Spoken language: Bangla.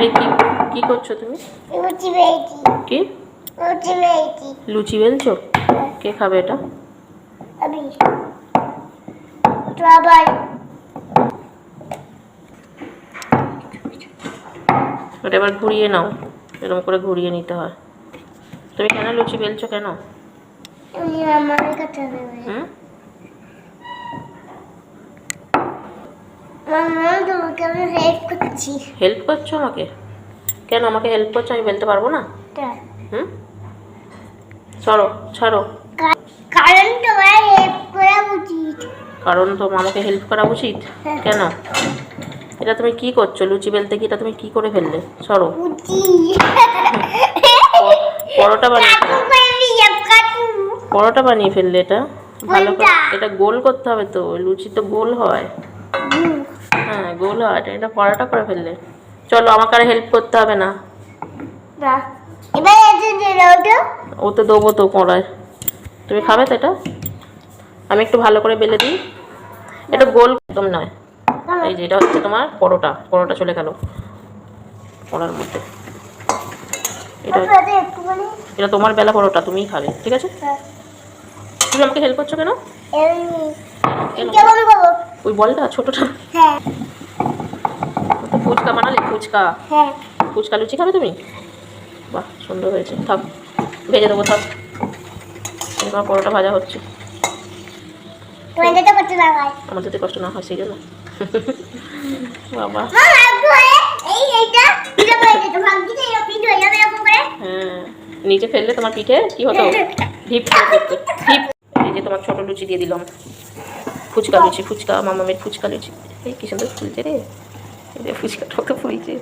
এই কি করছো তুমি? লুচি বেলছি। কি লুচি বেলছি? লুচি বেলছো? কে খাবে এটা? আমি। তো আবার ওটা এবার ঘুরিয়ে নাও, এরকম করে ঘুরিয়ে নিতে হয়। তুমি কেন লুচি বেলছো কেন? তুমি আমার কাছে হুম? মামা তোমাকে আমি হেল্প করছি। হেল্প করছো আমাকে? কেন আমাকে হেল্প করছো? আমি বেলতে পারবো না? হুম? ছাড়ো ছাড়ো। কারণ তোমার হেল্প করা উচিত। কারণ তো আমাকে হেল্প করা উচিত? কেন? এটা তুমি কি করছো? লুচি বেলতে কি এটা তুমি কি করে ফেললে? সরো। লুচি পরোটা বানিয়ে পরোটা বানিয়ে ফেললে এটা। ভালো করে এটা গোল করতে হবে তো, লুচি তো গোল হয়। হ্যাঁ গোল হয়, এটা পরোটা করে ফেললে। চলো আমাকে আর হেল্প করতে হবে না। এবার ও তো দেবো তো কড়ায়। তুমি খাবে তো এটা? আমি একটু ভালো করে বেলে দিই। এটা গোল একদম নয়। এই যে এটা হচ্ছে তোমার পরোটা, পরোটা চলে গেল কড়ার মধ্যে। এটা তোমার বেলা পরোটা, তুমিই খাবে, ঠিক আছে? তুমি আমাকে হেল্প করছো কেন? ওই বলটা ছোটটা। ফুচকা বানালে? ফুচকা ফুচকা লুচি খাবে তুমি? বাহ সুন্দর হয়েছে, থাক ভেজে দেবো, থাক। তোমার পরোটা ভাজা হচ্ছে। আমার যাতে কষ্ট না হয় সেই জন্য। বাবা হ্যাঁ, নিচে ফেললে তোমার পিঠে কি হতো? ঢিপ ঢিপ। এই যে তোমার ছোট লুচি দিয়ে দিলাম। ফুচকা লুচি, ফুচকা মামামের ফুচকা লুচি। এই কি সুন্দর ফুলছে রে, ফুচকাটা তো ফুলছে।